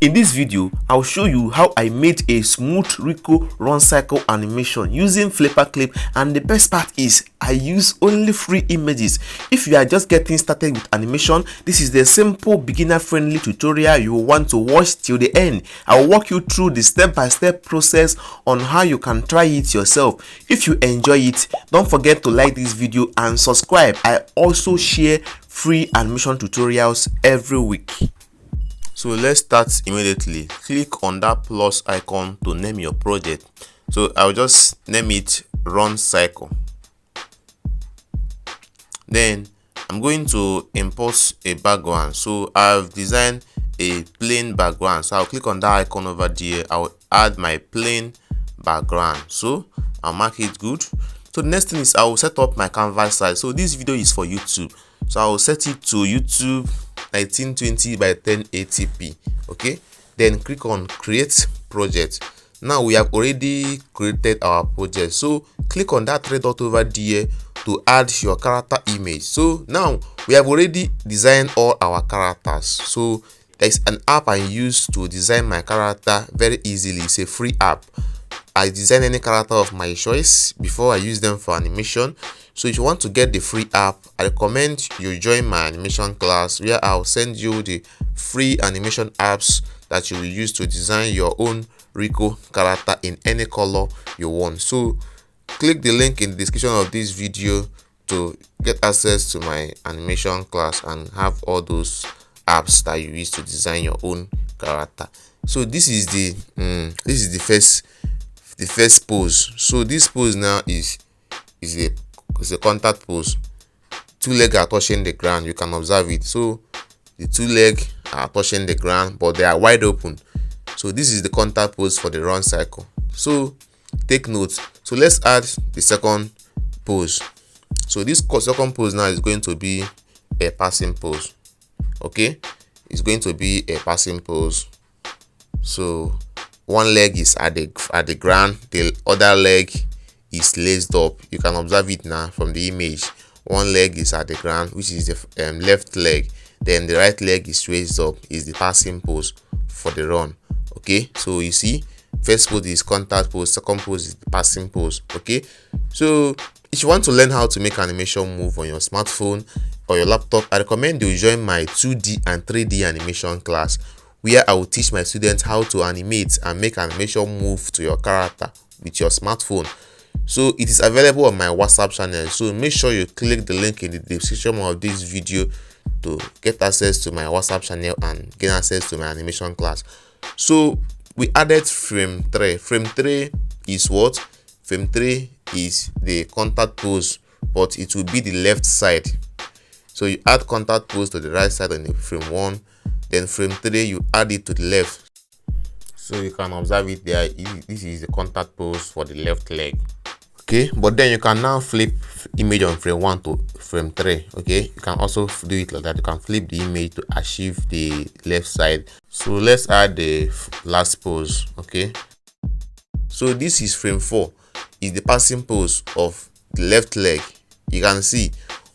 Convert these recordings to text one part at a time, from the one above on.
In this video, I'll show you how I made a smooth Rico run cycle animation using FlipaClip, and the best part is I use only free images. If you are just getting started with animation, this is the simple beginner-friendly tutorial you will want to watch till the end. I will walk you through the step-by-step process on how you can try it yourself. If you enjoy it, don't forget to like this video and subscribe. I also share free animation tutorials every week. So let's start immediately. Click on that plus icon to name your project. So I'll just name it run cycle. Then I'm going to import a background. So I've designed a plain background. So I'll click on that icon over there. I'll add my plain background. So I'll mark it good. So the next thing is I will set up my canvas size. So this video is for YouTube. So I will set it to YouTube 1920 by 1080p. Okay, then click on create project. Now we have already created our project, so click on that three dot over there to add your character image. So now we have already designed all our characters. So there's an app I use to design my character very easily. It's a free app. I design any character of my choice before I use them for animation. So if you want to get the free app, I recommend you join my animation class, where I'll send you the free animation apps that you will use to design your own Rico character in any color you want. So click the link in the description of this video to get access to my animation class and have all those apps that you use to design your own character. So this is the first pose. So this pose now is a contact pose. Two legs are touching the ground. You can observe it. So the two legs are touching the ground, but they are wide open. So this is the contact pose for the run cycle. So take note. So let's add the second pose. So this second pose now is going to be a passing pose. Okay, it's going to be a passing pose. So one leg is at the ground, the other leg is raised up. You can observe it now from the image. One leg is at the ground, which is the left leg, then the right leg is raised up, is the passing pose for the run. Okay, so you see, first pose is contact pose, second pose is the passing pose. Okay, so if you want to learn how to make animation move on your smartphone or your laptop, I recommend you join my 2D and 3D animation class, where I will teach my students how to animate and make animation move to your character with your smartphone. So it is available on my WhatsApp channel. So make sure you click the link in the description of this video to get access to my WhatsApp channel and gain access to my animation class. So we added frame 3. Frame 3 is what? Frame 3 is the contact pose, but it will be the left side. So you add contact pose to the right side on the frame 1. Then frame 3 you add it to the left. So you can observe it there. This is the contact pose for the left leg. Okay, but then you can now flip image on frame 1 to frame 3. Okay, you can also do it like that. You can flip the image to achieve the left side. So let's add the last pose. Okay, so this is frame 4, is the passing pose of the left leg. You can see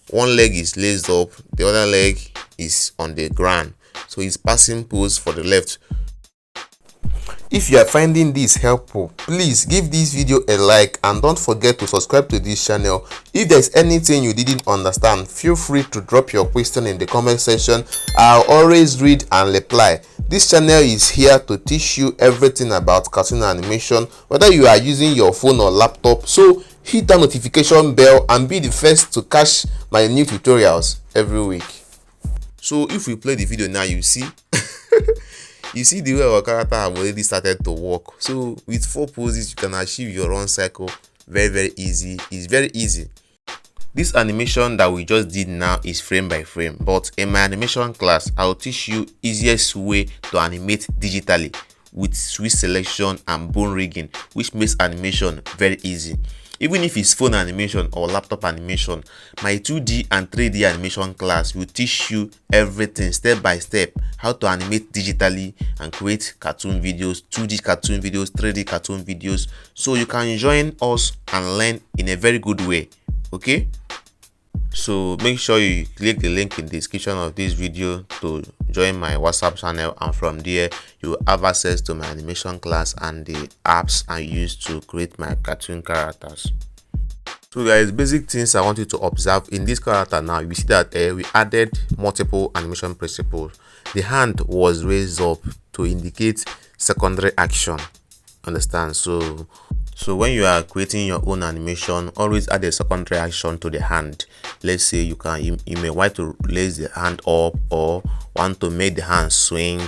one leg is raised up, the other leg is on the ground. So it's passing pose for the left. If you are finding this helpful, please give this video a like and don't forget to subscribe to this channel. If there's anything you didn't understand, feel free to drop your question in the comment section. I'll always read and reply. This channel is here to teach you everything about cartoon animation, whether you are using your phone or laptop. So hit that notification bell and be the first to catch my new tutorials every week. So if we play the video now, you see you see the way our character have already started to work. So with 4 poses you can achieve your run cycle very easy. It's very easy. This animation that we just did now is frame by frame, but in my animation class I'll teach you easiest way to animate digitally with switch selection and bone rigging, which makes animation very easy. Even if it's phone animation or laptop animation, my 2D and 3D animation class will teach you everything step by step, how to animate digitally and create cartoon videos, 2D cartoon videos, 3D cartoon videos, so you can join us and learn in a very good way. Okay, So make sure you click the link in the description of this video to join my WhatsApp channel, and from there you have access to my animation class and the apps I use to create my cartoon characters. So guys, basic things I want you to observe in this character. Now you see that we added multiple animation principles. The hand was raised up to indicate secondary action, understand? So when you are creating your own animation, always add a secondary action to the hand. Let's say you may want to raise the hand up or want to make the hand swing.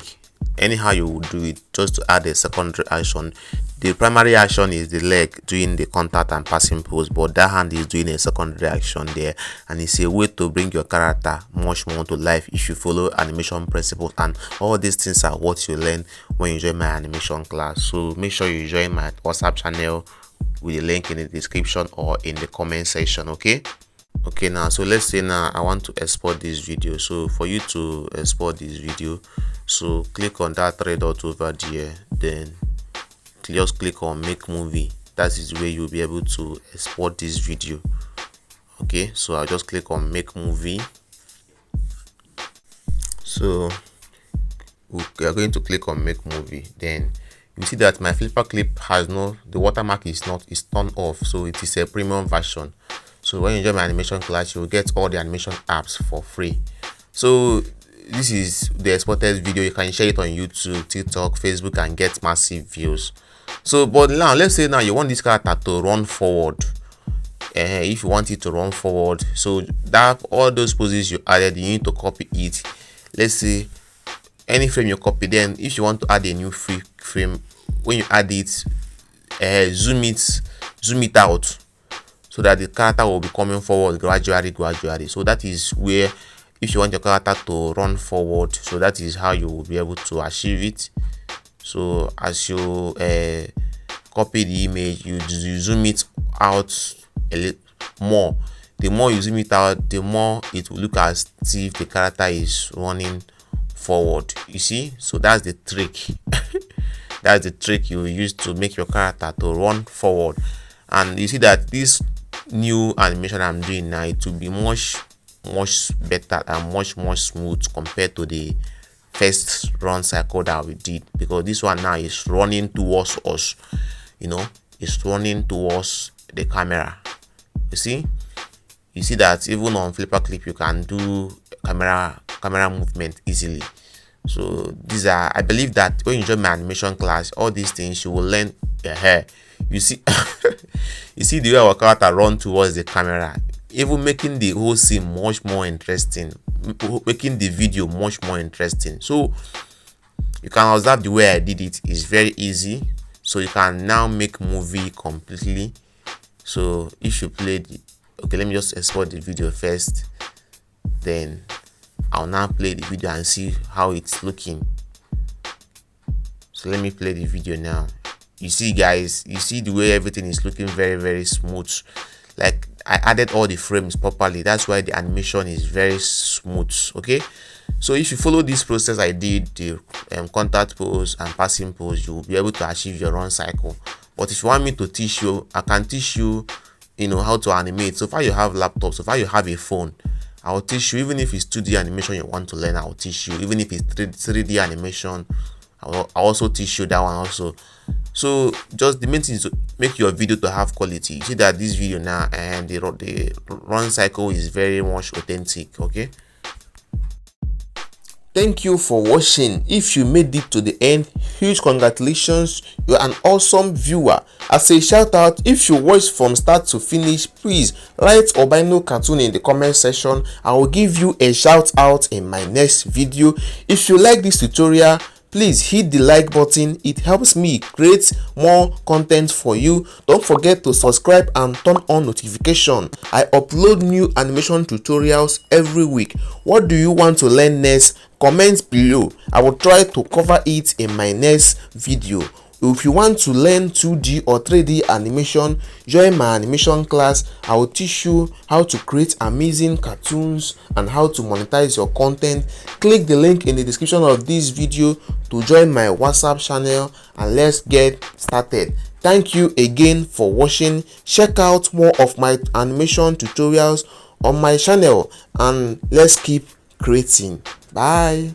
Anyhow you will do it, just to add a secondary action. The primary action is the leg doing the contact and passing pose, but that hand is doing a secondary action there, and it's a way to bring your character much more to life if you follow animation principles. And all these things are what you learn when you join my animation class. So make sure you join my WhatsApp channel with the link in the description or in the comment section. Okay, now so let's say now I want to export this video. So for you to export this video, so click on that three dot over there, then just click on make movie. That is where you'll be able to export this video. Okay, so I'll just click on make movie. So we are going to click on make movie. Then you see that my FlipaClip has the watermark is turned off, so it is a premium version. So when you join my animation class, you will get all the animation apps for free. So this is the exported video. You can share it on YouTube, TikTok, Facebook, and get massive views. So but now let's say now you want this character to run forward. If you want it to run forward, so that all those poses you added, you need to copy it. Let's say any frame you copy, then if you want to add a new frame, when you add it, zoom it out, so that the character will be coming forward gradually. So that is where, if you want your character to run forward, so that is how you will be able to achieve it. So as you copy the image, you zoom it out a little more. The more you zoom it out, the more it will look as if the character is running forward. You see, so that's the trick. That's the trick you use to make your character to run forward. And you see that this new animation I'm doing now, it will be much better and much smooth compared to the first run cycle that we did, because this one now is running towards us, it's running towards the camera. You see that even on FlipaClip you can do camera movement easily. So these are, I believe that when you join my animation class, all these things you will learn. You see you see the way our character run towards the camera, even making the whole scene much more interesting, making the video much more interesting. So you can observe the way I did it is very easy. So you can now make movie completely. So if you play okay, let me just export the video first, then I'll now play the video and see how it's looking. So let me play the video now. You see guys, you see the way everything is looking very smooth. Like I added all the frames properly, that's why the animation is very smooth. Okay, so if you follow this process I did, the contact pose and passing pose, you will be able to achieve your run cycle. But if you want me to teach you, I can teach you, how to animate. So far you have laptops, so far you have a phone, I will teach you. Even if it's 2D animation you want to learn, I will teach you. Even if it's 3D animation, I will also teach you that one also. So just the main thing is to make your video to have quality. You see that this video now and the run cycle is very much authentic. Okay, thank you for watching. If you made it to the end, huge congratulations, you're an awesome viewer. As a shout out, if you watched from start to finish, please write Obyno cartoon in the comment section. I will give you a shout out in my next video. If you like this tutorial, please hit the like button. It helps me create more content for you. Don't forget to subscribe and turn on notification. I upload new animation tutorials every week. What do you want to learn next? Comment below. I will try to cover it in my next video. If you want to learn 2D or 3D animation, join my animation class. I will teach you how to create amazing cartoons and how to monetize your content. Click the link in the description of this video to join my WhatsApp channel, and let's get started. Thank you again for watching. Check out more of my animation tutorials on my channel, and let's keep creating. Bye.